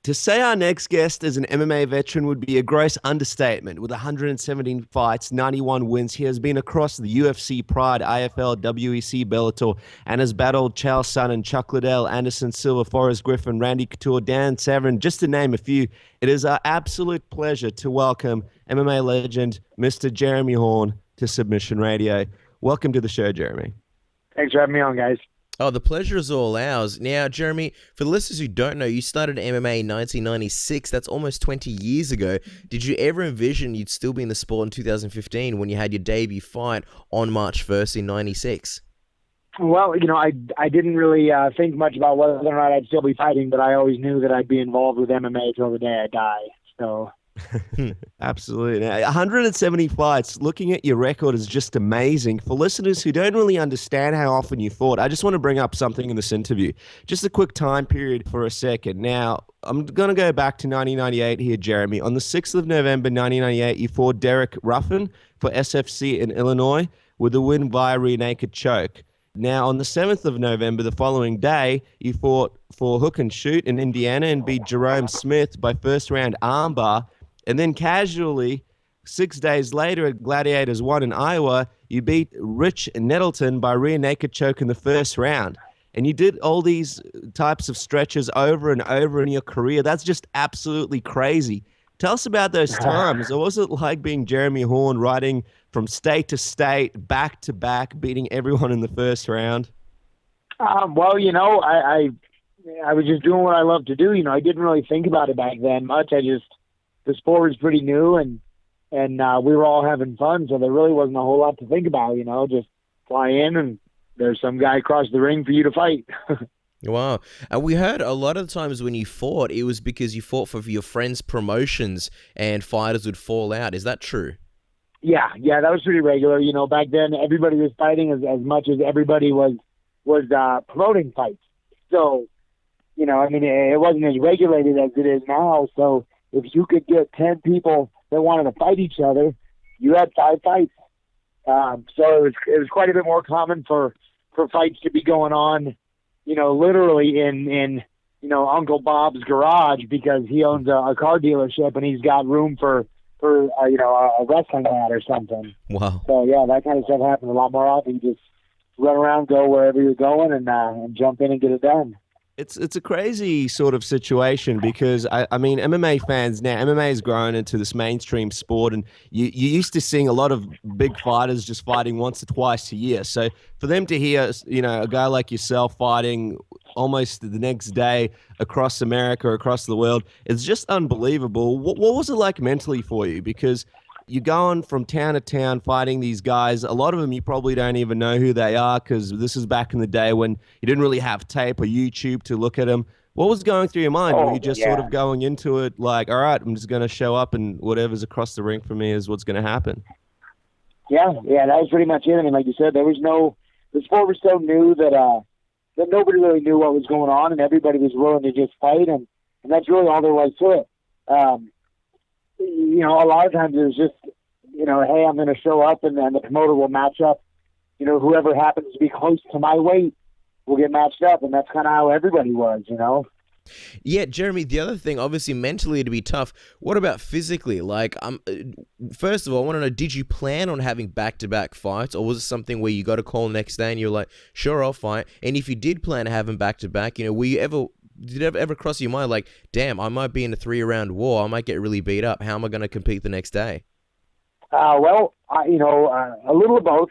To say our next guest is an MMA veteran would be a gross understatement. With 117 fights, 91 wins, he has been across the UFC, Pride, IFL, WEC, Bellator, and has battled Chael Sonnen, Chuck Liddell, Anderson Silva, Forrest Griffin, Randy Couture, Dan Severn, just to name a few. It is our absolute pleasure to welcome MMA legend, Mr. Jeremy Horn, to Submission Radio. Welcome to the show, Jeremy. Thanks for having me on, guys. Oh, the pleasure is all ours. Now, Jeremy, for the listeners who don't know, you started MMA in 1996. That's almost 20 years ago. Did you ever envision you'd still be in the sport in 2015 when you had your debut fight on March 1st in 96? Well, I didn't really think much about whether or not I'd still be fighting, but I always knew that I'd be involved with MMA till the day I die. So... Absolutely. 170 fights. Looking at your record is just amazing. For listeners who don't really understand how often you fought, I just want to bring up something in this interview. Just a quick time period for a second. Now, I'm going to go back to 1998 here, Jeremy. On the 6th of November 1998, you fought Derek Ruffin for SFC in Illinois with a win via rear naked choke. Now, on the 7th of November, the following day, you fought for Hook and Shoot in Indiana and beat Jerome Smith by first-round armbar. And then casually, 6 days later at Gladiators 1 in Iowa, you beat Rich Nettleton by rear naked choke in the first round. And you did all these types of stretches over and over in your career. That's just absolutely crazy. Tell us about those times. What was it like being Jeremy Horn, riding from state to state, back to back, beating everyone in the first round? Well, I was just doing what I love to do. I didn't really think about it back then much. The sport was pretty new, and we were all having fun, so there really wasn't a whole lot to think about, just fly in and there's some guy across the ring for you to fight. Wow. And we heard a lot of the times when you fought, it was because you fought for your friends' promotions and fighters would fall out. Is that true? Yeah, that was pretty regular. Back then everybody was fighting as much as everybody was promoting fights. So, it wasn't as regulated as it is now, so if you could get 10 people that wanted to fight each other, you had 5 fights. So it was quite a bit more common for fights to be going on, literally in Uncle Bob's garage, because he owns a car dealership and he's got room for a wrestling mat or something. Wow. So yeah, that kind of stuff happens a lot more often. You just run around, go wherever you're going, and jump in and get it done. It's a crazy sort of situation because, I mean, MMA fans now, MMA has grown into this mainstream sport, and you used to seeing a lot of big fighters just fighting once or twice a year. So for them to hear, a guy like yourself fighting almost the next day across America, across the world, it's just unbelievable. What was it like mentally for you? Because you're going from town to town fighting these guys. A lot of them you probably don't even know who they are because this is back in the day when you didn't really have tape or YouTube to look at them. What was going through your mind? Were you just sort of going into it like, all right, I'm just going to show up and whatever's across the ring for me is what's going to happen? Yeah, that was pretty much it. I mean, like you said, the sport was so new that nobody really knew what was going on, and everybody was willing to just fight, and that's really all there was to it. A lot of times it was just, hey, I'm going to show up and then the promoter will match up. Whoever happens to be close to my weight will get matched up. And that's kind of how everybody was, Yeah, Jeremy, the other thing, obviously mentally it'd be tough. What about physically? Like, first of all, I want to know, did you plan on having back-to-back fights, or was it something where you got a call next day and you're like, sure, I'll fight? And if you did plan to have them back-to-back, did it ever cross your mind, like, damn, I might be in a 3-round war, I might get really beat up, how am I going to compete the next day? A little of both.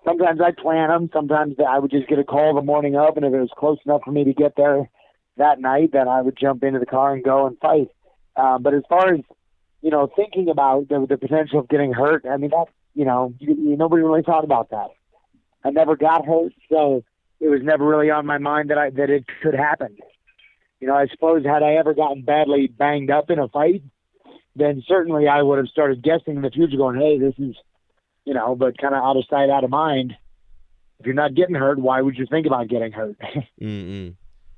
Sometimes I'd plan them. Sometimes I would just get a call the morning of, and if it was close enough for me to get there that night, then I would jump into the car and go and fight. But as far as, thinking about the potential of getting hurt, I mean, that, nobody really thought about that. I never got hurt, so it was never really on my mind that it could happen. I suppose had I ever gotten badly banged up in a fight, then certainly I would have started guessing in the future going, hey, this is, but kind of out of sight, out of mind. If you're not getting hurt, why would you think about getting hurt? Mm-mm.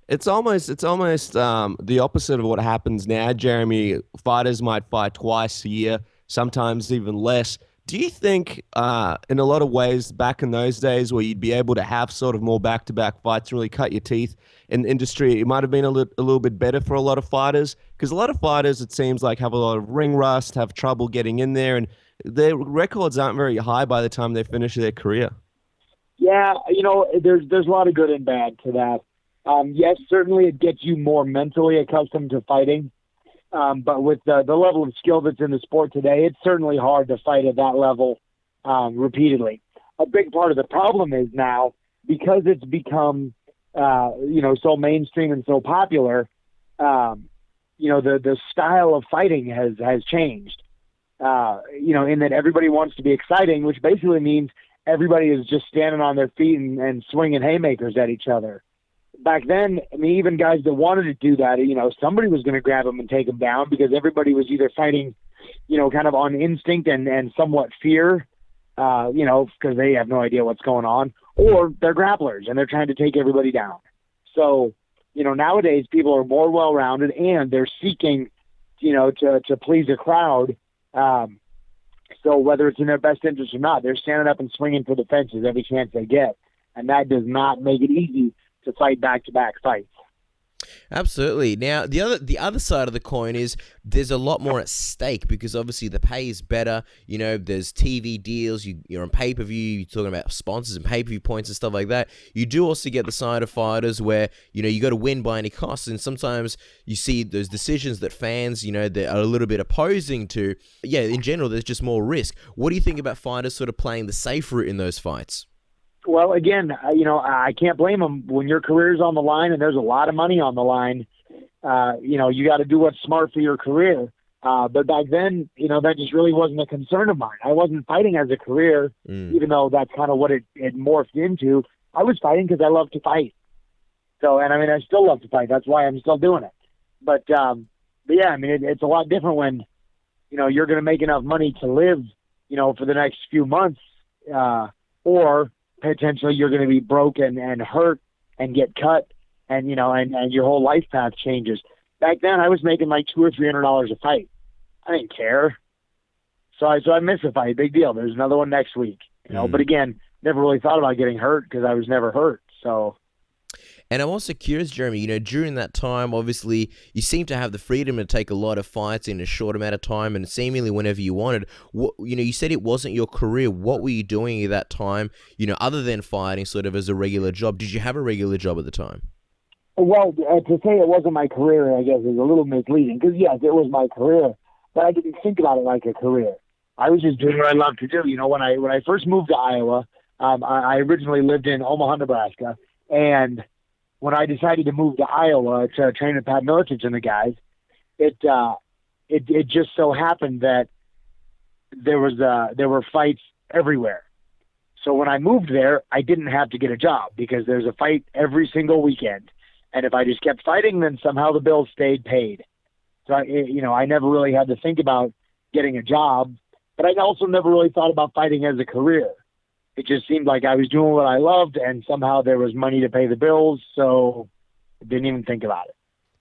It's almost the opposite of what happens now, Jeremy. Fighters might fight twice a year, sometimes even less. Do you think, in a lot of ways, back in those days where you'd be able to have sort of more back-to-back fights, really cut your teeth in the industry, it might have been a little bit better for a lot of fighters? Because a lot of fighters, it seems like, have a lot of ring rust, have trouble getting in there, and their records aren't very high by the time they finish their career. Yeah, there's a lot of good and bad to that. Yes, certainly it gets you more mentally accustomed to fighting. But with the level of skill that's in the sport today, it's certainly hard to fight at that level repeatedly. A big part of the problem is now, because it's become, so mainstream and so popular, the style of fighting has changed. In that everybody wants to be exciting, which basically means everybody is just standing on their feet and swinging haymakers at each other. Back then, I mean, even guys that wanted to do that, somebody was going to grab them and take them down, because everybody was either fighting, kind of on instinct and somewhat fear, because they have no idea what's going on, or they're grapplers and they're trying to take everybody down. So, nowadays people are more well-rounded, and they're seeking, to please a crowd. So whether it's in their best interest or not, they're standing up and swinging for the fences every chance they get. And that does not make it easy to fight back-to-back fights. Absolutely. Now, the other side of the coin is there's a lot more at stake, because obviously the pay is better. There's TV deals. You're on pay-per-view. You're talking about sponsors and pay-per-view points and stuff like that. You do also get the side of fighters where, you got to win by any cost. And sometimes you see those decisions that fans, that are a little bit opposing to. Yeah, in general, there's just more risk. What do you think about fighters sort of playing the safe route in those fights? Well, again, I can't blame them. When your career's on the line and there's a lot of money on the line, you got to do what's smart for your career. But back then, that just really wasn't a concern of mine. I wasn't fighting as a career, even though that's kind of what it morphed into. I was fighting because I love to fight. So, and I mean, I still love to fight. That's why I'm still doing it. But yeah, I mean, it's a lot different when, you're going to make enough money to live, for the next few months, or potentially you're going to be broken and hurt and get cut, and and your whole life path changes. Back then, I was making like $200 or $300 a fight. I didn't care. So I missed a fight. Big deal. There's another one next week. But again, never really thought about getting hurt because I was never hurt. So. And I'm also curious, Jeremy, during that time, obviously, you seem to have the freedom to take a lot of fights in a short amount of time and seemingly whenever you wanted. You said it wasn't your career. What were you doing at that time, other than fighting sort of as a regular job? Did you have a regular job at the time? Well, to say it wasn't my career, I guess, is a little misleading, because, yes, it was my career, but I didn't think about it like a career. I was just doing what I loved to do. When I first moved to Iowa, I originally lived in Omaha, Nebraska, and when I decided to move to Iowa to train with Pat Miletich and the guys, it just so happened that there were fights everywhere. So when I moved there, I didn't have to get a job because there's a fight every single weekend. And if I just kept fighting, then somehow the bills stayed paid. So I never really had to think about getting a job, but I also never really thought about fighting as a career. It just seemed like I was doing what I loved, and somehow there was money to pay the bills, so I didn't even think about it.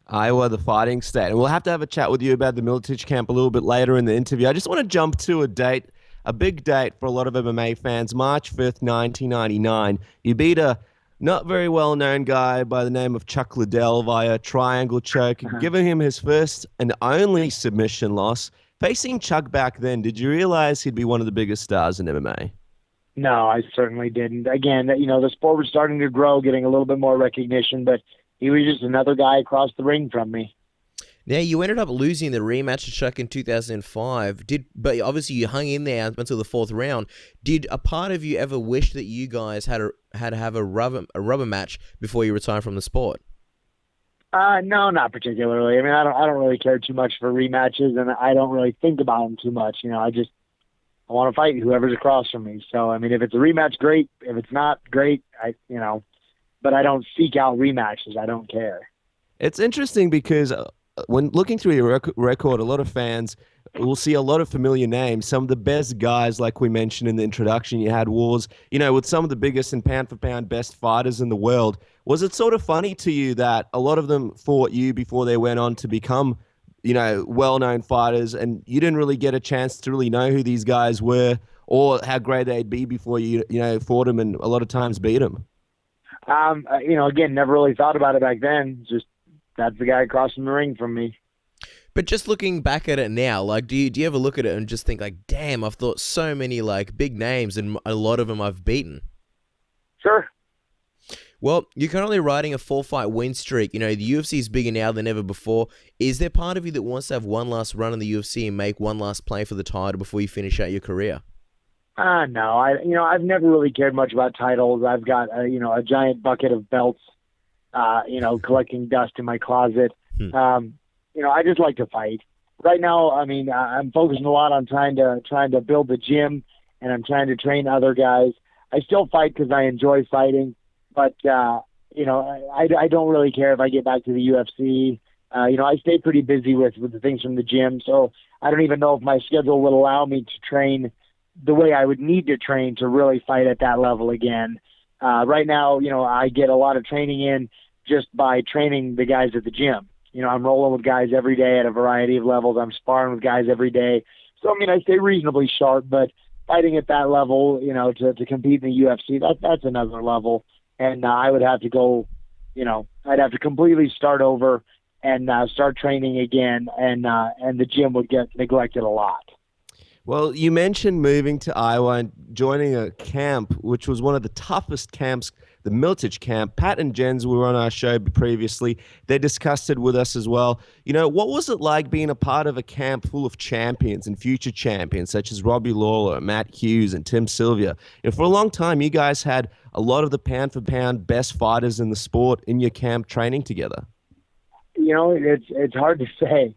Iowa, the fighting state. And we'll have to have a chat with you about the Miletich camp a little bit later in the interview. I just want to jump to a big date for a lot of MMA fans, March 5th, 1999. You beat a not very well-known guy by the name of Chuck Liddell via triangle choke, giving him his first and only submission loss. Facing Chuck back then, did you realize he'd be one of the biggest stars in MMA? No, I certainly didn't. Again, the sport was starting to grow, getting a little bit more recognition, but he was just another guy across the ring from me. Now, you ended up losing the rematch to Chuck in 2005, but obviously you hung in there until the fourth round. Did a part of you ever wish that you guys had to have a rubber match before you retired from the sport? No, not particularly. I mean, I don't really care too much for rematches, and I don't really think about them too much. I want to fight whoever's across from me. So, I mean, if it's a rematch, great. If it's not, great. But I don't seek out rematches. I don't care. It's interesting because when looking through your record, a lot of fans will see a lot of familiar names. Some of the best guys, like we mentioned in the introduction, you had wars, with some of the biggest and pound-for-pound best fighters in the world. Was it sort of funny to you that a lot of them fought you before they went on to become well-known fighters, and you didn't really get a chance to really know who these guys were? or how great they'd be before you fought them and a lot of times beat them? Again, never really thought about it back then. Just that's the guy across from the ring from me. But just looking back at it now, like, do you ever look at it and just think like, damn, I've thought so many like big names and a lot of them I've beaten? Sure. Well, you're currently riding a 4-fight win streak. You know, the UFC is bigger now than ever before. Is there part of you that wants to have one last run in the UFC and make one last play for the title before you finish out your career? No. I've never really cared much about titles. I've got a giant bucket of belts, collecting dust in my closet. I just like to fight. Right now, I'm focusing a lot on trying to build the gym, and I'm trying to train other guys. I still fight because I enjoy fighting. But, I don't really care if I get back to the UFC. I stay pretty busy with the things from the gym, so I don't even know if my schedule would allow me to train the way I would need to train to really fight at that level again. Right now, I get a lot of training in just by training the guys at the gym. I'm rolling with guys every day at a variety of levels. I'm sparring with guys every day. So, I stay reasonably sharp, but fighting at that level, to compete in the UFC, that's another level. And I would have to go, I'd have to completely start over and start training again, and the gym would get neglected a lot. Well, you mentioned moving to Iowa and joining a camp, which was one of the toughest camps, the Miletich camp. Pat and Jens were on our show previously. They discussed it with us as well. What was it like being a part of a camp full of champions and future champions, such as Robbie Lawler, Matt Hughes, and Tim Sylvia? And for a long time, you guys had a lot of the pound-for-pound best fighters in the sport in your camp training together. It's hard to say.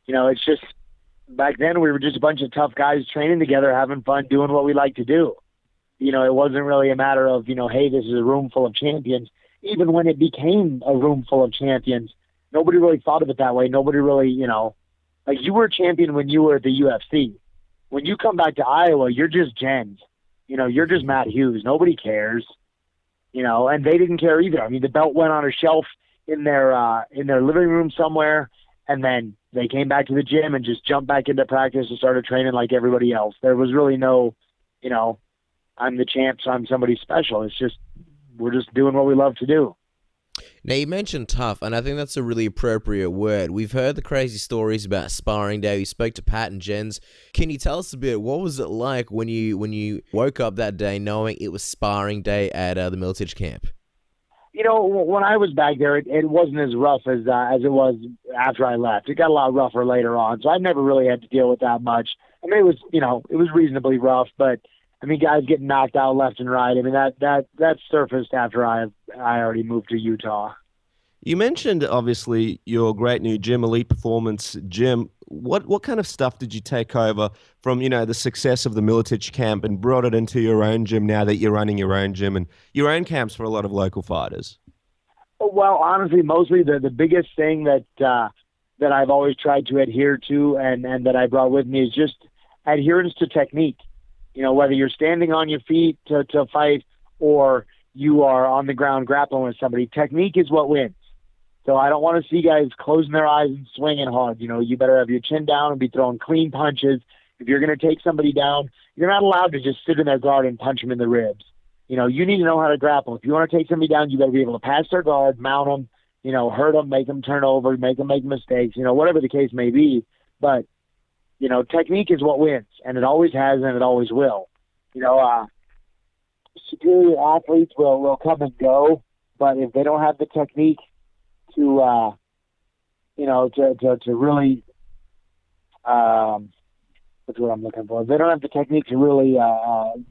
It's just, back then we were just a bunch of tough guys training together, having fun, doing what we like to do. It wasn't really a matter of, hey, this is a room full of champions. Even when it became a room full of champions, nobody really thought of it that way. Nobody really, like, you were a champion when you were at the UFC. When you come back to Iowa, you're just Jens. You're just Matt Hughes. Nobody cares. And they didn't care either. The belt went on a shelf in their living room somewhere, and then they came back to the gym and just jumped back into practice and started training like everybody else. There was really no, I'm the champ, so I'm somebody special. It's just, we're just doing what we love to do. Now, you mentioned tough, and I think that's a really appropriate word. We've heard the crazy stories about sparring day. You spoke to Pat and Jens. Can you tell us a bit, what was it like when you woke up that day knowing it was sparring day at the Miletich camp? When I was back there, it wasn't as rough as it was after I left. It got a lot rougher later on, so I never really had to deal with that much. It was reasonably rough, but guys getting knocked out left and right. That surfaced after I already moved to Utah. You mentioned, obviously, your great new gym, Elite Performance Gym. What kind of stuff did you take over from, the success of the Miletich camp and brought it into your own gym now that you're running your own gym and your own camps for a lot of local fighters? Well, honestly, mostly the biggest thing that I've always tried to adhere to and that I brought with me is just adherence to technique. Whether you're standing on your feet to fight or you are on the ground grappling with somebody, technique is what wins. So I don't want to see guys closing their eyes and swinging hard. You better have your chin down and be throwing clean punches. If you're going to take somebody down, you're not allowed to just sit in their guard and punch them in the ribs. You need to know how to grapple. If you want to take somebody down, you better be able to pass their guard, mount them, hurt them, make them turn over, make them make mistakes, whatever the case may be. But, technique is what wins, and it always has and it always will. Superior athletes will come and go, but if they don't have the technique to really, that's what I'm looking for. If they don't have the technique to really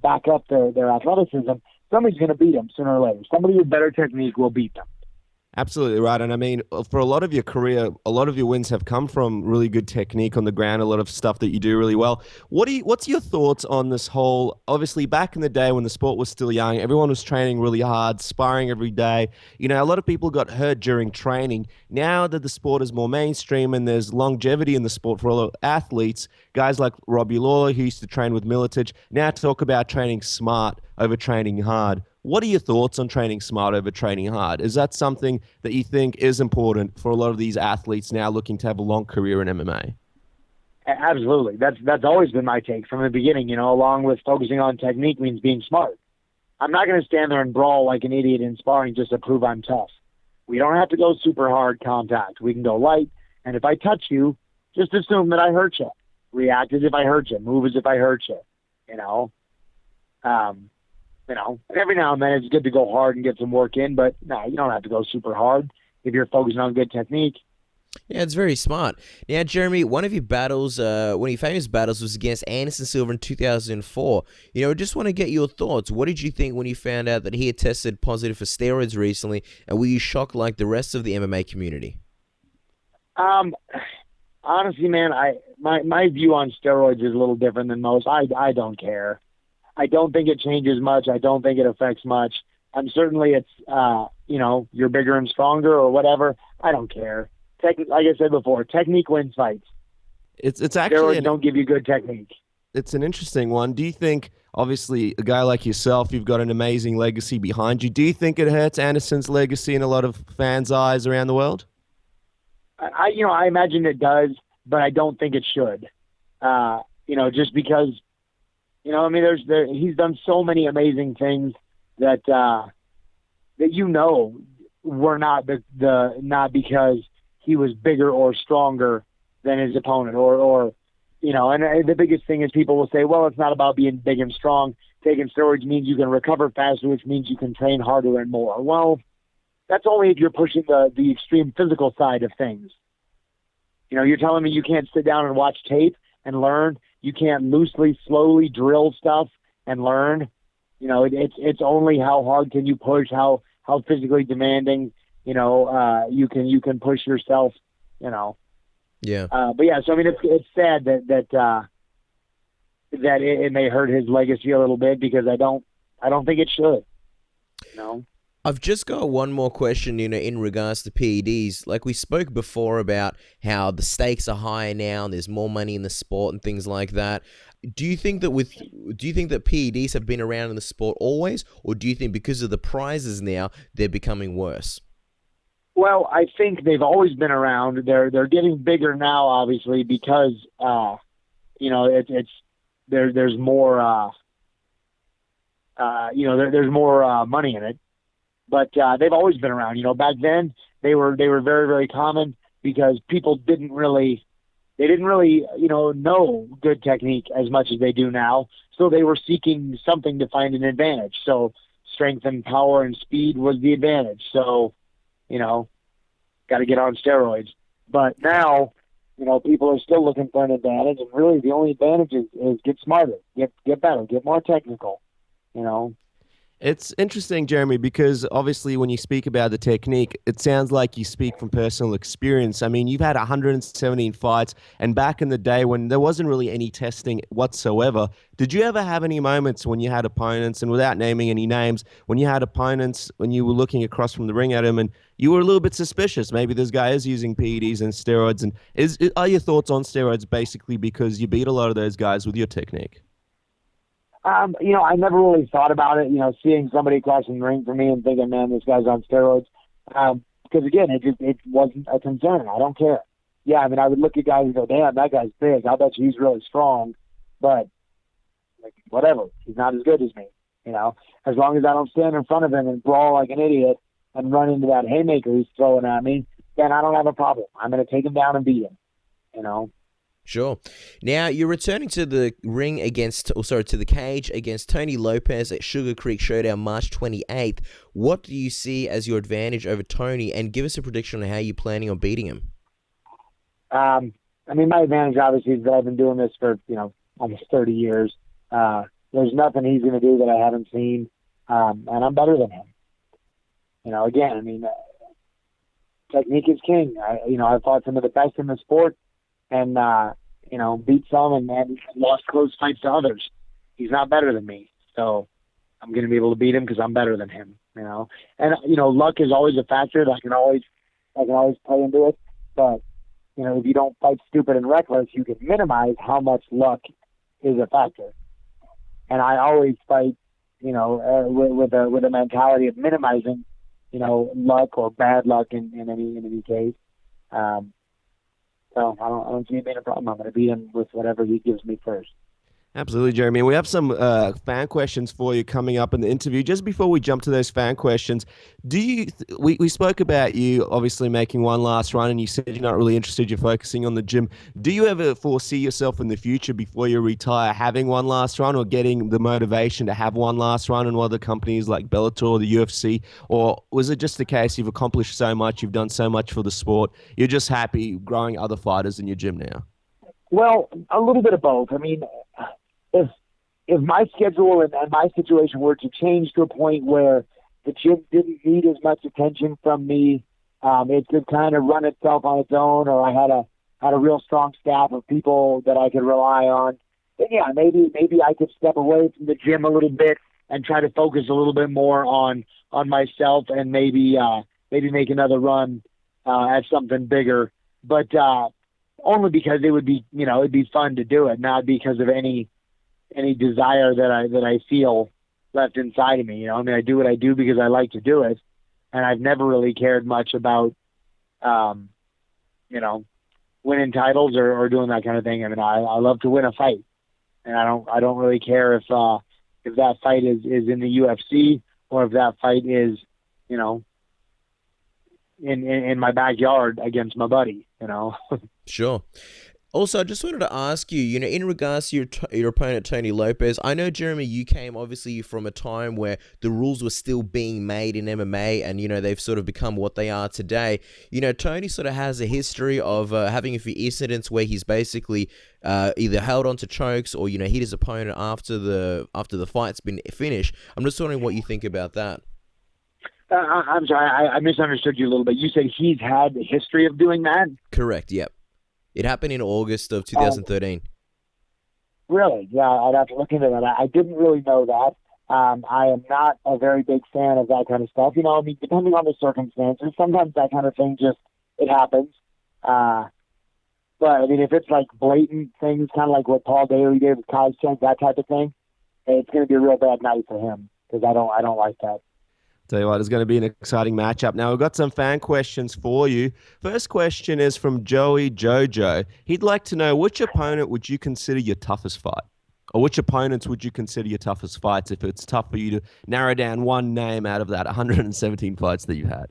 back up their athleticism, somebody's going to beat them sooner or later. Somebody with better technique will beat them. Absolutely right. And for a lot of your career, a lot of your wins have come from really good technique on the ground, a lot of stuff that you do really well. What's your thoughts on this whole, obviously back in the day when the sport was still young, everyone was training really hard, sparring every day. A lot of people got hurt during training. Now that the sport is more mainstream and there's longevity in the sport for a lot of athletes, guys like Robbie Lawler, who used to train with Miletich, now talk about training smart over training hard. What are your thoughts on training smart over training hard? Is that something that you think is important for a lot of these athletes now looking to have a long career in MMA? Absolutely. That's always been my take from the beginning, along with focusing on technique means being smart. I'm not going to stand there and brawl like an idiot in sparring just to prove I'm tough. We don't have to go super hard contact. We can go light, and if I touch you, just assume that I hurt you. React as if I hurt you. Move as if I hurt you. Every now and then it's good to go hard and get some work in, but no, you don't have to go super hard if you're focusing on good technique. Yeah, it's very smart. Now, Jeremy, one of your famous battles was against Anderson Silva in 2004. I just want to get your thoughts. What did you think when you found out that he had tested positive for steroids recently, and were you shocked like the rest of the MMA community? Honestly, man, my view on steroids is a little different than most. I don't care. I don't think it changes much. I don't think it affects much. Certainly it's, you're bigger and stronger or whatever. I don't care. Like I said before, technique wins fights. It's actually steroids don't give you good technique. It's an interesting one. Do you think, obviously, a guy like yourself, you've got an amazing legacy behind you. Do you think it hurts Anderson's legacy in a lot of fans' eyes around the world? I imagine it does, but I don't think it should. Just because, he's done so many amazing things that were not not because he was bigger or stronger than his opponent, or and the biggest thing is people will say, well, it's not about being big and strong. Taking steroids means you can recover faster, which means you can train harder and more. Well, that's only if you're pushing the extreme physical side of things. You're telling me you can't sit down and watch tape and learn. You can't loosely, slowly drill stuff and learn. It's only how hard can you push, how physically demanding, you can push yourself, Yeah. But yeah, so it's sad that it may hurt his legacy a little bit, because I don't think it should. I've just got one more question, in regards to PEDs. Like we spoke before about how the stakes are higher now and there's more money in the sport and things like that. Do you think that PEDs have been around in the sport always, or do you think because of the prizes now they're becoming worse? Well, I think they've always been around. They're getting bigger now, obviously, because there's more there's more money in it. But they've always been around. Back then they were very, very common because people didn't really know good technique as much as they do now. So they were seeking something to find an advantage. So strength and power and speed was the advantage. So, got to get on steroids. But now, people are still looking for an advantage, and really the only advantage is get smarter, get better, get more technical, It's interesting, Jeremy, because obviously when you speak about the technique, it sounds like you speak from personal experience. I mean, you've had 117 fights, and back in the day when there wasn't really any testing whatsoever, did you ever have any moments when you had opponents, and without naming any names, when you had opponents, when you were looking across from the ring at them and you were a little bit suspicious, maybe this guy is using PEDs and steroids, and are your thoughts on steroids basically because you beat a lot of those guys with your technique? I never really thought about it, seeing somebody crossing the ring for me and thinking, man, this guy's on steroids. Because again, it wasn't a concern. I don't care. Yeah, I would look at guys and go, damn, that guy's big. I bet you he's really strong. But whatever, he's not as good as me. As long as I don't stand in front of him and brawl like an idiot and run into that haymaker he's throwing at me, then I don't have a problem. I'm going to take him down and beat him. Sure. Now, you're returning to the to the cage against Tony Lopez at Creek Showdown March 28th. What do you see as your advantage over Tony? And give us a prediction on how you're planning on beating him. My advantage, obviously, is that I've been doing this for, almost 30 years. There's nothing he's going to do that I haven't seen, and I'm better than him. Technique is king. I've fought some of the best in the sport, and beat some and lost close fights to others. He's not better than me, so I'm going to be able to beat him because I'm better than him. And luck is always a factor that I can always play into it. But if you don't fight stupid and reckless, you can minimize how much luck is a factor. And I always fight, with a mentality of minimizing, luck or bad luck in any case. So I don't see it being a problem. I'm going to beat him with whatever he gives me first. Absolutely, Jeremy. We have some fan questions for you coming up in the interview. Just before we jump to those fan questions, we spoke about you obviously making one last run, and you said you're not really interested, you're focusing on the gym. Do you ever foresee yourself in the future before you retire having one last run, or getting the motivation to have one last run in one of the companies like Bellator or the UFC? Or was it just the case you've accomplished so much, you've done so much for the sport, you're just happy growing other fighters in your gym now? Well, a little bit of both. I mean, if my schedule and my situation were to change to a point where the gym didn't need as much attention from me, it could kind of run itself on its own, or I had a real strong staff of people that I could rely on, then yeah, maybe I could step away from the gym a little bit and try to focus a little bit more on myself, and maybe make another run at something bigger. But only because it would be, it'd be fun to do it, not because of any desire that I feel left inside of me. I mean, I do what I do because I like to do it, and I've never really cared much about, winning titles or doing that kind of thing. I mean, I love to win a fight, and I don't really care if that fight is in the UFC, or if that fight is, in my backyard against my buddy. Sure. Also, I just wanted to ask you, in regards to your opponent, Tony Lopez, I know, Jeremy, you came obviously from a time where the rules were still being made in MMA, and, they've sort of become what they are today. Tony sort of has a history of having a few incidents where he's basically either held onto chokes or, hit his opponent after the fight's been finished. I'm just wondering what you think about that. I'm sorry, I misunderstood you a little bit. You said he's had a history of doing that? Correct, yep. It happened in August of 2013. Really? Yeah, I'd have to look into that. I didn't really know that. I am not a very big fan of that kind of stuff. I mean, depending on the circumstances, sometimes that kind of thing it happens. But, I mean, if it's like blatant things, kind of like what Paul Daly did with Kai Chen, that type of thing, it's going to be a real bad night for him, because I don't like that. Tell you what, it's going to be an exciting matchup. Now, we've got some fan questions for you. First question is from Joey Jojo. He'd like to know, which opponent would you consider your toughest fight? Or which opponents would you consider your toughest fights if it's tough for you to narrow down one name out of that 117 fights that you've had?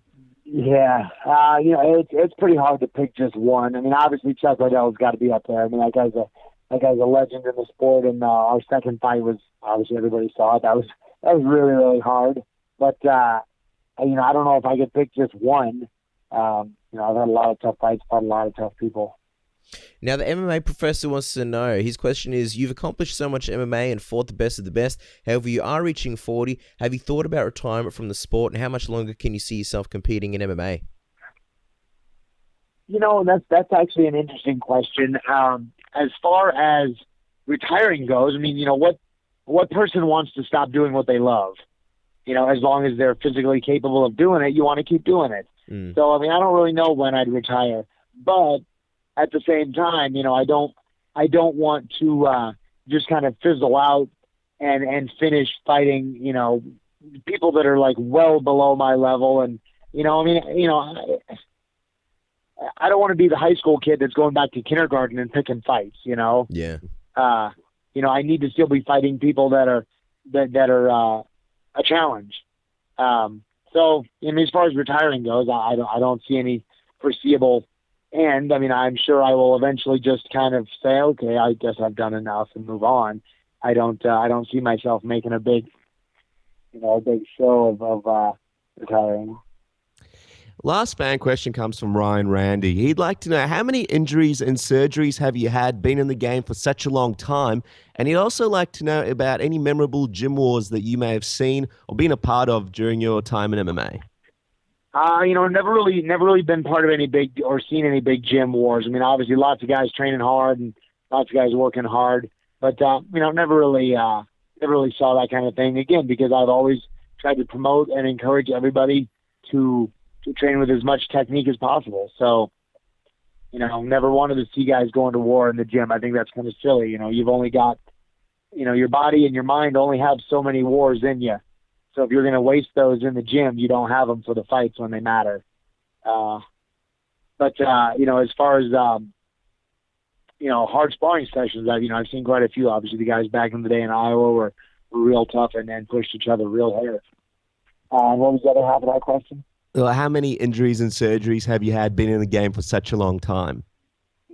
Yeah, it's pretty hard to pick just one. I mean, obviously Chuck Liddell's got to be up there. I mean, that guy's a legend in the sport, and our second fight was, obviously everybody saw it. That was really, really hard. But, I don't know if I could pick just one. I've had a lot of tough fights, fought a lot of tough people. Now, the MMA professor wants to know, his question is, you've accomplished so much MMA and fought the best of the best. However, you are reaching 40. Have you thought about retirement from the sport, and how much longer can you see yourself competing in MMA? That's actually an interesting question. As far as retiring goes, I mean, what person wants to stop doing what they love? As long as they're physically capable of doing it, you want to keep doing it. So, I mean, I don't really know when I'd retire, but at the same time, I don't want to just kind of fizzle out and finish fighting, people that are like well below my level. And, I don't want to be the high school kid that's going back to kindergarten and picking fights, Yeah. I need to still be fighting people that are a challenge. So, as far as retiring goes, I don't see any foreseeable end. I mean, I'm sure I will eventually just kind of say, okay, I guess I've done enough and move on. I don't see myself making a big show of retiring. Last fan question comes from Ryan Randy. He'd like to know, how many injuries and surgeries have you had, been in the game for such a long time? And he'd also like to know about any memorable gym wars that you may have seen or been a part of during your time in MMA. Never really been part of any big or seen any big gym wars. I mean, obviously lots of guys training hard and lots of guys working hard, but never really saw that kind of thing. Again, because I've always tried to promote and encourage everybody to train with as much technique as possible. So, never wanted to see guys going to war in the gym. I think that's kind of silly. You've only got, your body and your mind only have so many wars in you. So if you're going to waste those in the gym, you don't have them for the fights when they matter. But as far as hard sparring sessions. I've seen quite a few. Obviously, the guys back in the day in Iowa were real tough and then pushed each other real hard. What was the other half of that question? Well, how many injuries and surgeries have you had being in the game for such a long time?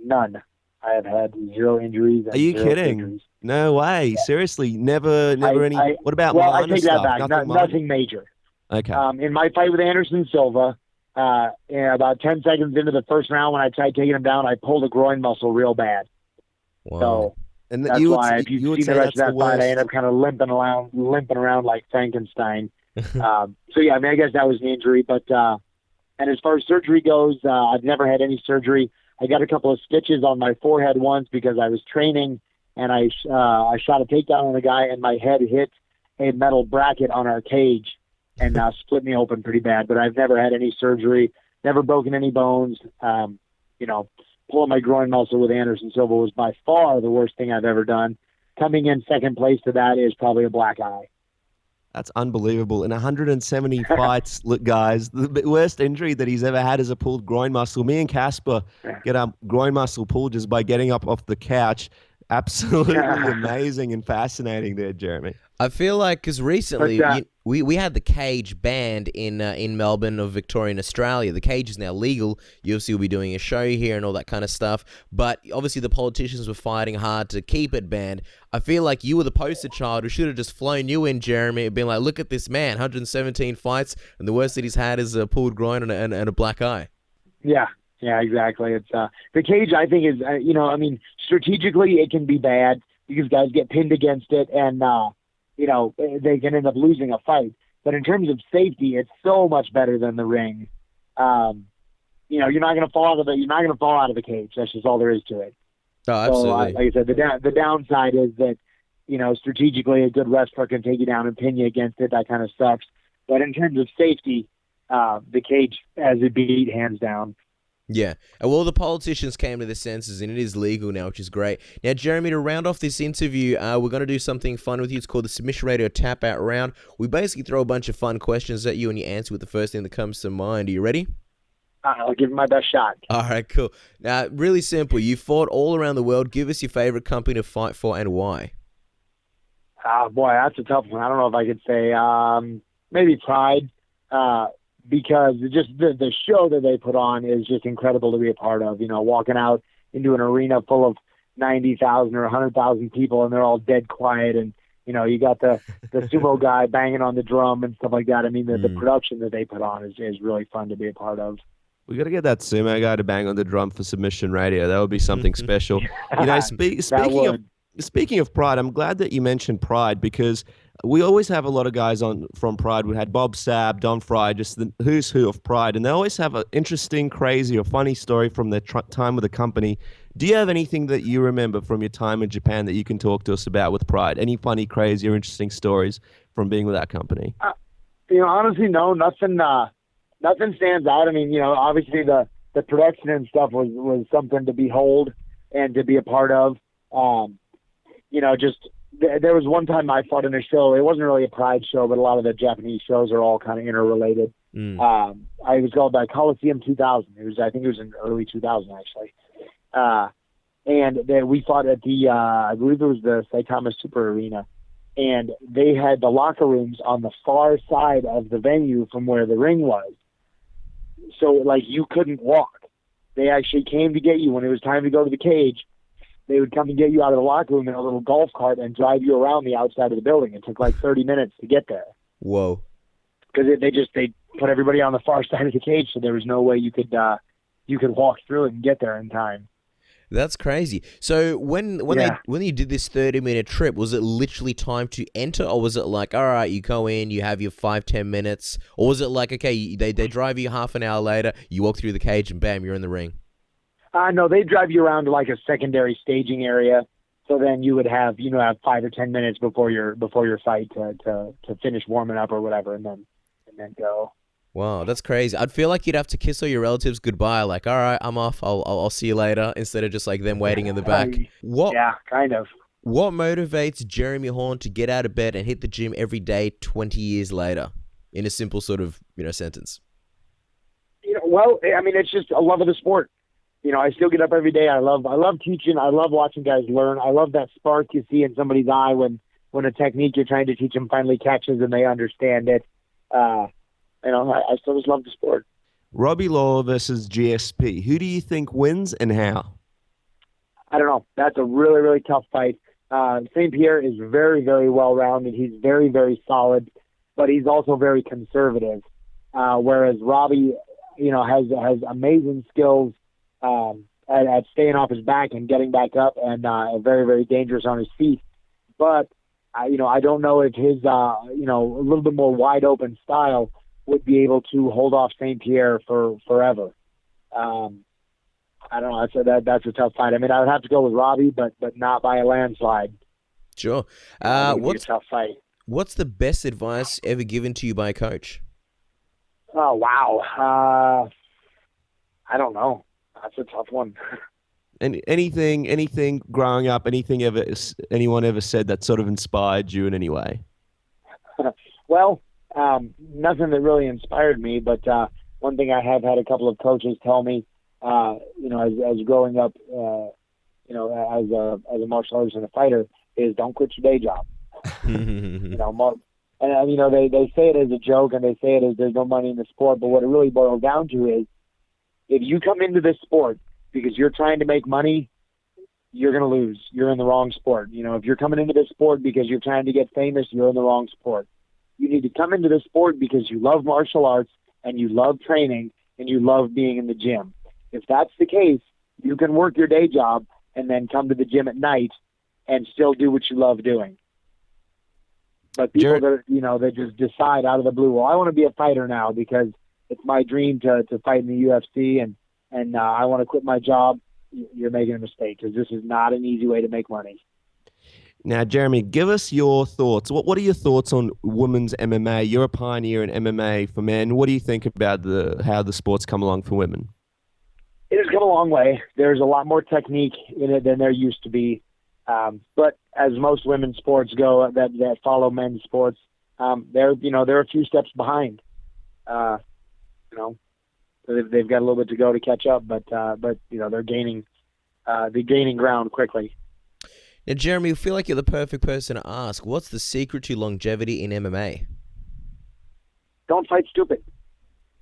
None. I have had 0 injuries. And Are you 0 kidding? surgeries. No way. Seriously, never any. What about well, minor I take that stuff? back. Minor? Nothing major. Okay. In my fight with Anderson Silva, about 10 seconds into the first round, when I tried taking him down, I pulled a groin muscle real bad. Wow. So And that's why if you've seen the rest of that fight, I worst. end up kind of limping around like Frankenstein. So yeah, I guess that was an injury. But and as far as surgery goes, I've never had any surgery. I got a couple of stitches on my forehead once because I was training and I shot a takedown on a guy and my head hit a metal bracket on our cage and split me open pretty bad. But I've never had any surgery, never broken any bones. Pulling my groin muscle with Anderson Silva was by far the worst thing I've ever done. Coming in second place to that is probably a black eye. That's unbelievable. In 170 fights, look, guys, the worst injury that he's ever had is a pulled groin muscle. Me and Casper get our groin muscle pulled just by getting up off the couch. Absolutely amazing and fascinating there, Jeremy. I feel like because recently we had the cage banned in Melbourne or Victoria in Australia. The cage is now legal. UFC will be doing a show here and all that kind of stuff. But obviously the politicians were fighting hard to keep it banned. I feel like you were the poster child who should have just flown you in, Jeremy, and been like, look at this man, 117 fights, and the worst that he's had is a pulled groin and a black eye. Yeah. Yeah, exactly. It's the cage. I think is strategically it can be bad because guys get pinned against it and they can end up losing a fight. But in terms of safety, it's so much better than the ring. You're not going to fall out of the cage. That's just all there is to it. Oh, absolutely. So, like I said, the downside is that strategically a good wrestler can take you down and pin you against it. That kind of sucks. But in terms of safety, the cage has it beat hands down. Yeah. Well, the politicians came to their senses, and it is legal now, which is great. Now, Jeremy, to round off this interview, we're going to do something fun with you. It's called the Submission Radio Tap Out Round. We basically throw a bunch of fun questions at you, and you answer with the first thing that comes to mind. Are you ready? I'll give it my best shot. All right, cool. Now, really simple. You fought all around the world. Give us your favorite company to fight for and why. Boy, that's a tough one. I don't know if I could say maybe Pride. Because just the show that they put on is just incredible to be a part of. Walking out into an arena full of 90,000 or 100,000 people, and they're all dead quiet, and you got the sumo guy banging on the drum and stuff like that. I mean, the production that they put on is really fun to be a part of. We got to get that sumo guy to bang on the drum for Submission Radio. That would be something special. Speaking of Pride, I'm glad that you mentioned Pride because we always have a lot of guys on from Pride. We had Bob Sapp, Don Fry, just the who's who of Pride, and they always have an interesting, crazy, or funny story from their time with the company. Do you have anything that you remember from your time in Japan that you can talk to us about with Pride? Any funny, crazy, or interesting stories from being with that company? Honestly, no, nothing. Nothing stands out. I mean, obviously the production and stuff was something to behold and to be a part of. There was one time I fought in a show. It wasn't really a Pride show, but a lot of the Japanese shows are all kind of interrelated. I was called by Coliseum 2000. I think it was in early 2000 actually. And then we fought at the I believe it was the Saitama Super Arena, and they had the locker rooms on the far side of the venue from where the ring was. So like you couldn't walk. They actually came to get you when it was time to go to the cage. They would come and get you out of the locker room in a little golf cart and drive you around the outside of the building. It took like 30 minutes to get there. Whoa. Because they put everybody on the far side of the cage, so there was no way you could walk through it and get there in time. That's crazy. So when you did this 30-minute trip, was it literally time to enter, or was it like, all right, you go in, you have your 5-10 minutes, or was it like, okay, they drive you half an hour later, you walk through the cage, and bam, you're in the ring? No, they drive you around to like a secondary staging area. So then you would have 5 or 10 minutes before your fight to finish warming up or whatever, and then go. Wow, that's crazy. I'd feel like you'd have to kiss all your relatives goodbye, like, all right, I'm off, I'll see you later, instead of just like them waiting in the back. Yeah, kind of. What motivates Jeremy Horn to get out of bed and hit the gym every day 20 years later? In a simple sort of sentence. Well, I mean, it's just a love of the sport. I still get up every day. I love teaching. I love watching guys learn. I love that spark you see in somebody's eye when a technique you're trying to teach them finally catches and they understand it. I still just love the sport. Robbie Lawler versus GSP. Who do you think wins and how? I don't know. That's a really, really tough fight. St. Pierre is very, very well-rounded. He's very, very solid, but he's also very conservative. Whereas Robbie, has amazing skills at staying off his back and getting back up, and very, very dangerous on his feet. But I don't know if his a little bit more wide open style would be able to hold off St. Pierre for forever. I don't know. That's a tough fight. I mean, I would have to go with Robbie, but not by a landslide. Sure. What's a tough fight? What's the best advice ever given to you by a coach? Oh wow. I don't know. That's a tough one. Anything growing up, anyone ever said that sort of inspired you in any way? Well, nothing that really inspired me, but one thing I have had a couple of coaches tell me, as growing up, as a martial artist and a fighter, is don't quit your day job. They say it as a joke and they say it as there's no money in the sport, but what it really boils down to is if you come into this sport because you're trying to make money, you're going to lose. You're in the wrong sport. If you're coming into this sport because you're trying to get famous, you're in the wrong sport. You need to come into this sport because you love martial arts and you love training and you love being in the gym. If that's the case, you can work your day job and then come to the gym at night and still do what you love doing. But people that just decide out of the blue, well, I want to be a fighter now because it's my dream to fight in the UFC and I want to quit my job. You're making a mistake because this is not an easy way to make money. Now, Jeremy, give us your thoughts. What are your thoughts on women's MMA? You're a pioneer in MMA for men. What do you think about how the sport's come along for women? It has come a long way. There's a lot more technique in it than there used to be. But as most women's sports go that follow men's sports, they're a few steps behind. They've got a little bit to go to catch up, but they're gaining ground quickly. Now, Jeremy, I feel like you're the perfect person to ask. What's the secret to longevity in MMA? Don't fight stupid.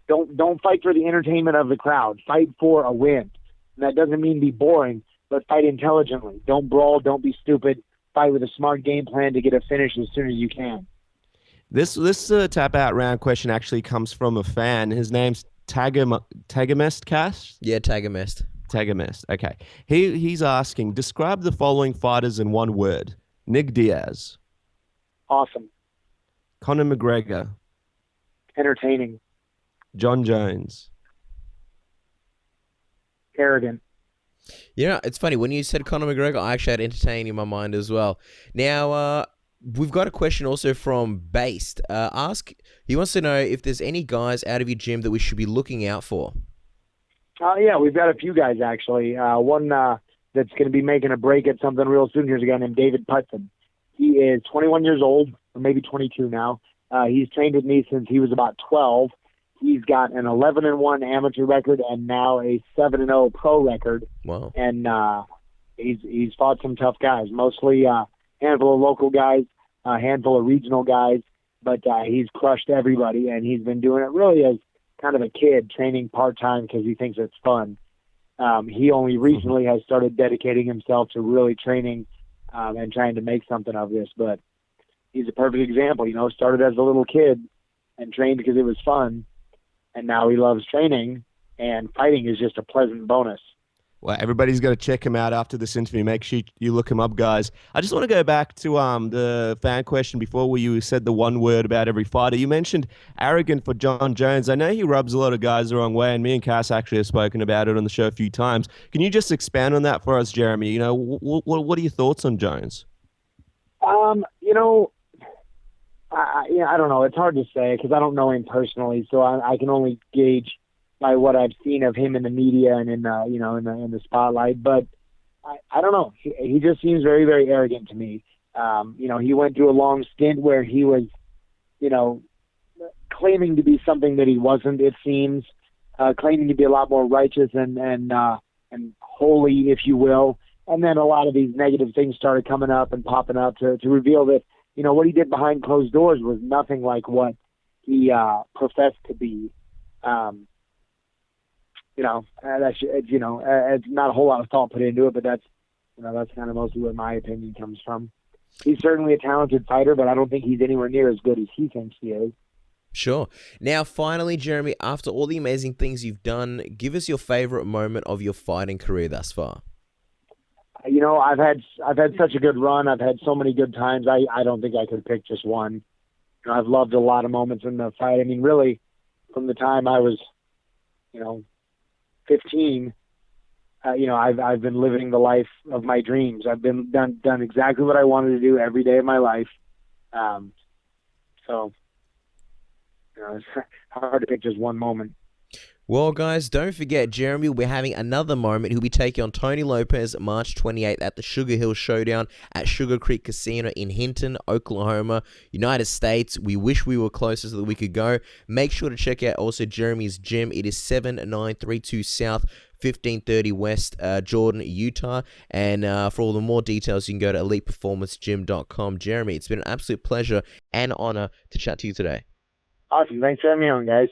Don't fight for the entertainment of the crowd. Fight for a win. And that doesn't mean be boring, but fight intelligently. Don't brawl. Don't be stupid. Fight with a smart game plan to get a finish as soon as you can. This tap out round question actually comes from a fan. His name's Tagamest Cash? Yeah, Tagamest. Tagamest. Okay. He's asking, describe the following fighters in one word. Nick Diaz. Awesome. Conor McGregor. Entertaining. John Jones. Arrogant. It's funny. When you said Conor McGregor, I actually had entertaining in my mind as well. Now, we've got a question also from Based. He wants to know if there's any guys out of your gym that we should be looking out for. Yeah, we've got a few guys, actually. One that's going to be making a break at something real soon. Here's a guy named David Putson. He is 21 years old, or maybe 22 now. He's trained with me since he was about 12. He's got an 11-1 amateur record and now a 7-0 pro record. Wow. And he's fought some tough guys, mostly a handful of local guys, a handful of regional guys, but he's crushed everybody, and he's been doing it really as kind of a kid, training part-time because he thinks it's fun. He only recently has started dedicating himself to really training and trying to make something of this, but he's a perfect example. Started as a little kid and trained because it was fun, and now he loves training, and fighting is just a pleasant bonus. Well, everybody's got to check him out after this interview. Make sure you look him up, guys. I just want to go back to the fan question before where you said the one word about every fighter. You mentioned arrogant for John Jones. I know he rubs a lot of guys the wrong way, and me and Cass actually have spoken about it on the show a few times. Can you just expand on that for us, Jeremy? What are your thoughts on Jones? I don't know. It's hard to say because I don't know him personally, so I can only gauge by what I've seen of him in the media and in the spotlight. But I don't know. He just seems very, very arrogant to me. He went through a long stint where he was, claiming to be something that he wasn't. It seems claiming to be a lot more righteous and and holy, if you will. And then a lot of these negative things started coming up and popping up to reveal that, what he did behind closed doors was nothing like what he professed to be. It's not a whole lot of thought put into it, but that's kind of mostly where my opinion comes from. He's certainly a talented fighter, but I don't think he's anywhere near as good as he thinks he is. Sure. Now, finally, Jeremy, after all the amazing things you've done, give us your favorite moment of your fighting career thus far. I've had such a good run. I've had so many good times. I don't think I could pick just one. I've loved a lot of moments in the fight. I mean, really, from the time I was, 15, I've been living the life of my dreams. I've been done exactly what I wanted to do every day of my life. It's hard to pick just one moment. Well, guys, don't forget, Jeremy will be having another moment. He'll be taking on Tony Lopez March 28th at the Sugar Hill Showdown at Sugar Creek Casino in Hinton, Oklahoma, United States. We wish we were closer so that we could go. Make sure to check out also Jeremy's gym. It is 7932 South, 1530 West, Jordan, Utah. And for all the more details, you can go to eliteperformancegym.com. Jeremy, it's been an absolute pleasure and honor to chat to you today. Awesome. Thanks for having me on, guys.